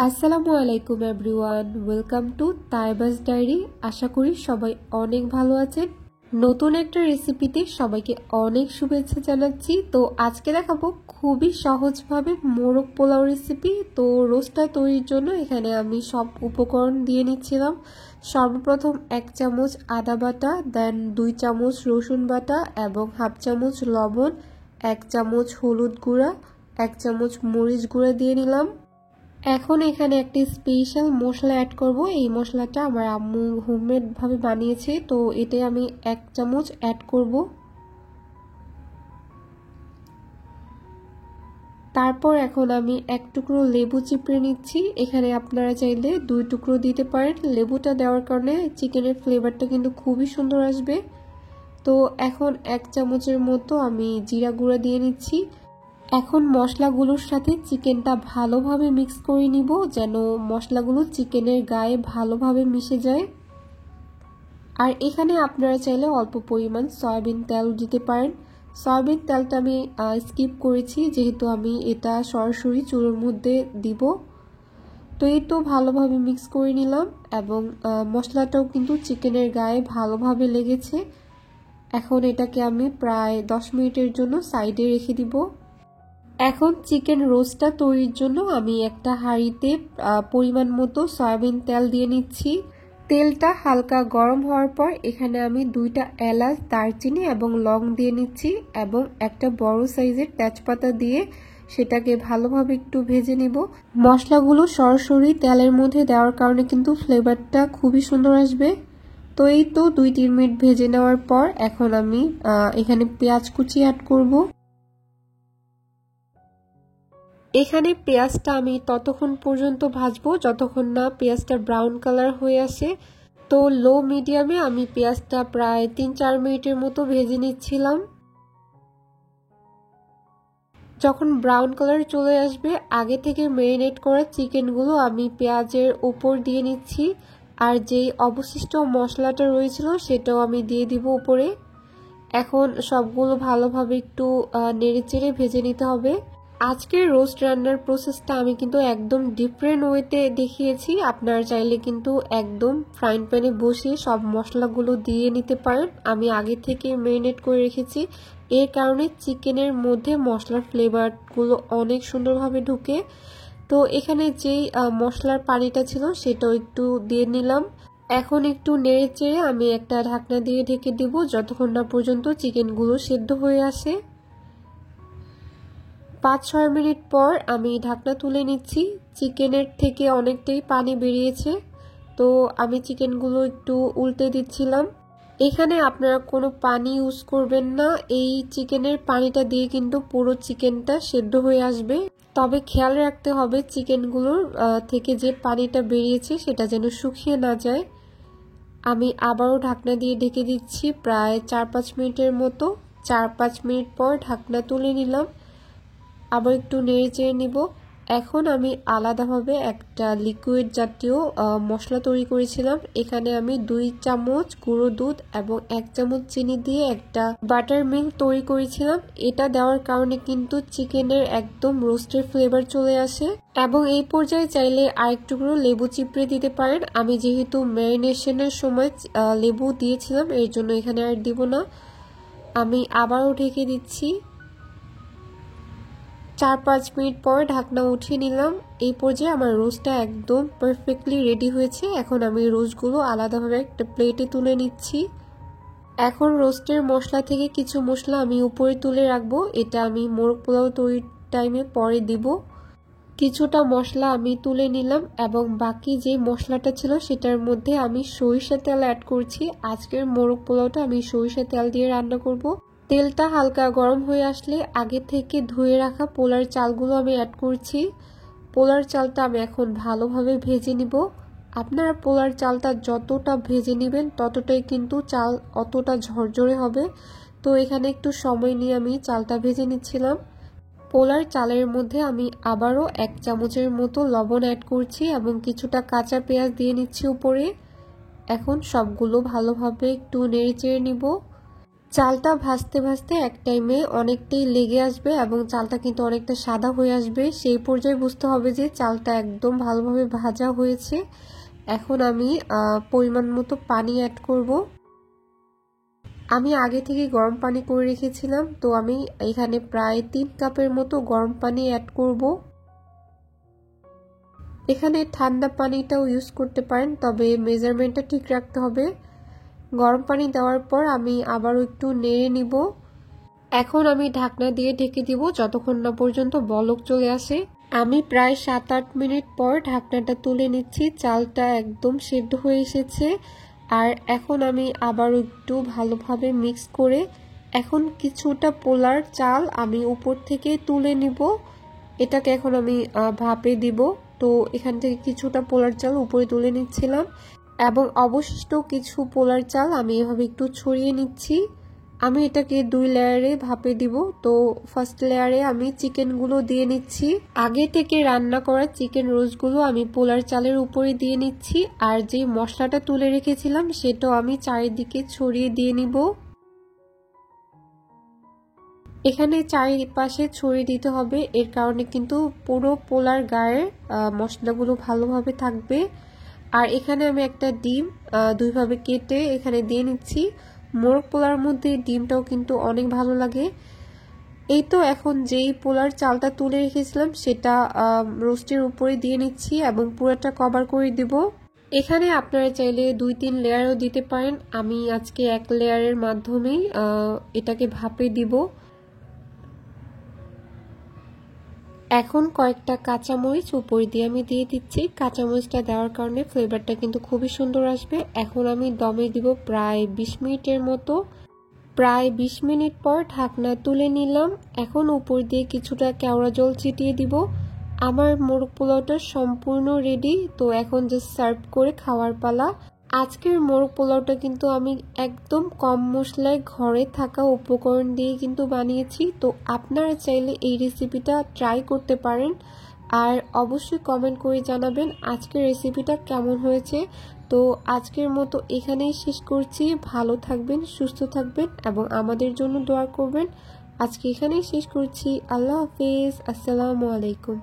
আসসালামু আলাইকুম everyone, welcome to Taiba's diary. আশা করি সবাই অনেক ভালো আছেন। নতুন একটা রেসিপিতে সবাইকে অনেক শুভেচ্ছা জানাচ্ছি। তো আজকে দেখাবো খুবই সহজভাবে মোরগ পোলাও রেসিপি। তো রোস্টটা তৈরির জন্য এখানে আমি সব উপকরণ দিয়ে নিচ্ছিলাম। সর্বপ্রথম 1 চামচ আদা বাটা, দেন 2 চামচ রসুন বাটা এবং হাফ চামচ লবণ, 1 চামচ হলুদ গুঁড়া, 1 চামচ মরিচ গুঁড়া দিয়ে নিলাম। এখন এখানে একটি স্পেশাল মশলা অ্যাড করব। এই মশলাটা আমার আম্মু হোমমেড ভাবে বানিয়েছে, তো এতে আমি 1 চামচ অ্যাড করব। তারপর এখন আমি 1 টুকরো লেবু চিপড়ে নিচ্ছি। এখানে আপনারা চাইলে 2 টুকরো দিতে পারেন। লেবুটা দেওয়ার কারণে চিকেনের ফ্লেভারটা কিন্তু খুবই সুন্দর আসবে। তো এখন 1 চামচের মতো আমি জিরা গুঁড়া দিয়ে নিচ্ছি। এখন মশলাগুলোর সাথে চিকেনটা ভালোভাবে মিক্স করে নিব, যেন মশলাগুলো চিকেনের গায়ে ভালোভাবে মিশে যায়। আর এখানে আপনারা চাইলে অল্প পরিমাণ সয়াবিন তেল দিতে পারেন। সয়াবিন তেলটা আমি স্কিপ করেছি, যেহেতু আমি এটা সরাসরি চুলোর মধ্যে দিব। তো এই তো ভালোভাবে মিক্স করে নিলাম এবং মশলাটাও কিন্তু চিকেনের গায়ে ভালোভাবে লেগেছে। এখন এটাকে আমি প্রায় 10 মিনিটের জন্য সাইডে রেখে দিব। এখন চিকেন রোস্টটা তৈরির জন্য আমি একটা হাঁড়িতে পরিমাণ মতো সয়াবিন তেল দিয়ে নিচ্ছি। তেলটা হালকা গরম হওয়ার পর এখানে আমি 2টা এলাচ, দারচিনি এবং লং দিয়ে নিচ্ছি এবং একটা বড় সাইজের তেজপাতা দিয়ে সেটাকে ভালোভাবে একটু ভেজে নিব। মশলাগুলো সরাসরি তেলের মধ্যে দেওয়ার কারণে কিন্তু ফ্লেভারটা খুবই সুন্দর আসবে। তো এই তো 2-3 মিনিট ভেজে নেওয়ার পর এখন আমি এখানে পেঁয়াজ কুচি অ্যাড করব। এখানে পেঁয়াজটা আমি ততক্ষণ পর্যন্ত ভাজবো যতক্ষণ না পেঁয়াজটা ব্রাউন কালার হয়ে আসে। তো লো মিডিয়ামে আমি পেঁয়াজটা প্রায় 3-4 মিনিটের মতো ভেজে নিচ্ছিলাম। যখন ব্রাউন কালার চলে আসবে আগে থেকে ম্যারিনেট করা চিকেনগুলো আমি পেঁয়াজের উপর দিয়ে নিচ্ছি। আর যেই অবশিষ্ট মশলাটা রয়েছিল সেটাও আমি দিয়ে দিব উপরে। এখন সবগুলো ভালোভাবে একটু নেড়েচেড়ে ভেজে নিতে হবে। আজকের রোস্ট রান্নার প্রসেসটা আমি কিন্তু একদম ডিফারেন্ট ওয়েতে দেখিয়েছি। আপনারা চাইলে কিন্তু একদম ফ্রাইং প্যানে বসিয়ে সব মশলাগুলো দিয়ে নিতে পারেন। আমি আগে থেকে ম্যারিনেট করে রেখেছি, এর কারণে চিকেনের মধ্যে মশলার ফ্লেভারগুলো অনেক সুন্দরভাবে ঢুকে। তো এখানে যেই মশলার পানিটা ছিল সেটাও একটু দিয়ে নিলাম। এখন একটু নেড়ে চেড়ে আমি একটা ঢাকনা দিয়ে ঢেকে দিব যতক্ষণ না পর্যন্ত চিকেনগুলো সেদ্ধ হয়ে আসে। 5-6 মিনিট পর আমি ঢাকনা তুলে নিচ্ছি। চিকেনের থেকে অনেকটাই পানি বেরিয়েছে, তো আমি চিকেনগুলো একটু উল্টে দিচ্ছিলাম। এখানে আপনারা কোনো পানি ইউজ করবেন না, এই চিকেনের পানিটা দিয়ে কিন্তু পুরো চিকেনটা সেদ্ধ হয়ে আসবে। তবে খেয়াল রাখতে হবে চিকেনগুলোর থেকে যে পানিটা বেরিয়েছে সেটা যেন শুকিয়ে না যায়। আমি আবারও ঢাকনা দিয়ে ঢেকে দিচ্ছি প্রায় 4-5 মিনিটের মতো। 4-5 মিনিট পর ঢাকনা তুলে নিলাম, আবার একটু নেড়ে চেড়ে নিব। এখন আমি আলাদাভাবে একটা লিকুইড জাতীয় মশলা তৈরি করেছিলাম। এখানে আমি 2 চামচ গুঁড়ো দুধ এবং 1 চামচ চিনি দিয়ে একটা বাটার মিল্ক তৈরি করেছিলাম। এটা দেওয়ার কারণে কিন্তু চিকেনের একদম রোস্টের ফ্লেভার চলে আসে। এবং এই পর্যায়ে চাইলে আরেকটু করে লেবু চিপড়ে দিতে পারেন। আমি যেহেতু ম্যারিনেশনের সময় লেবু দিয়েছিলাম, এর জন্য এখানে আর দিব না। আমি আবারও ঢেকে দিচ্ছি। 4-5 মিনিট পর ঢাকনা উঠিয়ে নিলাম। এই পর্যায়ে আমার রোস্টটা একদম পারফেক্টলি রেডি হয়েছে। এখন আমি রোস্টগুলো আলাদাভাবে একটা প্লেটে তুলে নিচ্ছি। এখন রোস্টের মশলা থেকে কিছু মশলা আমি উপরে তুলে রাখবো, এটা আমি মোরগ পোলাও তৈরির টাইমে পরে দিব। কিছুটা মশলা আমি তুলে নিলাম এবং বাকি যে মশলাটা ছিল সেটার মধ্যে আমি সরিষা তেল অ্যাড করছি। আজকের মোরগ পোলাওটা আমি সরিষা তেল দিয়ে রান্না করব। তেলটা হালকা গরম হয়ে আসলে আগে থেকে ধুয়ে রাখা পোলার চালগুলো আমি অ্যাড করছি। পোলার চালটা আমি এখন ভালোভাবে ভেজে নিব। আপনারা পোলার চালটা যতটা ভেজে নেবেন ততটাই কিন্তু চাল অতটা ঝরঝরে হবে। তো এখানে একটু সময় নিয়ে আমি চালটা ভেজে নিচ্ছিলাম। পোলার চালের মধ্যে আমি আবারও 1 চামচের মতো লবণ অ্যাড করছি এবং কিছুটা কাঁচা পেঁয়াজ দিয়ে নিচ্ছি উপরে। এখন সবগুলো ভালোভাবে একটু নেড়ে চেড়ে নিব। চালটা ভাজতে ভাজতে এক টাইমে অনেকটাই লেগে আসবে এবং চালটা কিন্তু অনেকটা সাদা হয়ে আসবে। সেই পর্যায়ে বুঝতে হবে যে চালটা একদম ভালোভাবে ভাজা হয়েছে। এখন আমি পরিমাণ মতো পানি অ্যাড করব। আমি আগে থেকে গরম পানি করে রেখেছিলাম, তো আমি এখানে প্রায় 3 কাপের মতো গরম পানি অ্যাড করব। এখানে ঠান্ডা পানিটাও ইউজ করতে পারেন, তবে মেজারমেন্টটা ঠিক রাখতে হবে। গরম পানি দেওয়ার পর আমি আবারও একটু নেড়ে নিব। এখন আমি ঢাকনা দিয়ে ঢেকে দিব যতক্ষণ না পর্যন্ত বলক চলে আসে। আমি প্রায় 7-8 মিনিট পর ঢাকনাটা তুলে নিচ্ছি। চালটা একদম সেদ্ধ হয়ে এসেছে। আর এখন আমি আবারও একটু ভালোভাবে মিক্স করে এখন কিছুটা পোলার চাল আমি উপর থেকে তুলে নিব। এটাকে এখন আমি ভাপে দিব। তো এখান থেকে কিছুটা পোলার চাল উপরে তুলে নিচ্ছিলাম এবং অবশিষ্ট কিছু পোলার চাল আমি এভাবে একটু ছড়িয়ে নিচ্ছি। আমি এটাকে 2 লেয়ারে ভাপে দিব। তো ফার্স্ট লেয়ারে আমি চিকেনগুলো দিয়ে নিচ্ছি। আগে থেকে রান্না করা চিকেন রোস্টগুলো আমি পোলার চালের উপরে দিয়ে নিচ্ছি। আর যে মশলাটা তুলে রেখেছিলাম সেটাও আমি চারিদিকে ছড়িয়ে দিয়ে নিব। এখানে চারিপাশে ছড়িয়ে দিতে হবে, এর কারণে কিন্তু পুরো পোলার গায়ে মশলাগুলো ভালোভাবে থাকবে। আর এখানে আমি একটা ডিম 2 ভাবে কেটে এখানে দিয়ে নিচ্ছি। মোরগ পোলার মধ্যে ডিমটাও কিন্তু অনেক ভালো লাগে। এই তো এখন যেই পোলার চালটা তুলে রেখেছিলাম সেটা রোস্টের উপরে দিয়ে নিচ্ছি এবং পুরোটা কভার করে দিব। এখানে আপনারা চাইলে 2-3 লেয়ারও দিতে পারেন। আমি আজকে 1 লেয়ারের মাধ্যমেই এটাকে ভাপে দিব। এখন কয়েকটা কাঁচামরিচ উপরে দিয়ে আমি দিয়ে দিচ্ছি। কাঁচামরিচটা দেওয়ার কারণে ফ্লেভারটা কিন্তু খুবই সুন্দর আসবে। এখন আমি দমে দিব প্রায় 20 মিনিটের মতো। প্রায় 20 মিনিট পর ঢাকনা তুলে নিলাম। এখন উপর দিয়ে কিছুটা কেওড়া জল ছিটিয়ে দিব। আমার মোরগ পোলাওটা সম্পূর্ণ রেডি। তো এখন জাস্ট সার্ভ করে খাওয়ার পালা। আজকের মোরগ পোলাওটা কিন্তু আমি একদম কম মশলায় ঘরে থাকা উপকরণ দিয়ে কিন্তু বানিয়েছি। তো আপনারা চাইলে এই রেসিপিটা ট্রাই করতে পারেন। আর অবশ্যই কমেন্ট করে জানাবেন আজকের রেসিপিটা কেমন হয়েছে। তো আজকের মতো এখানেই শেষ করছি। ভালো থাকবেন, সুস্থ থাকবেন এবং আমাদের জন্য দোয়া করবেন। আজকে এখানেই শেষ করছি। আল্লাহ হাফেজ। আসসালামু আলাইকুম।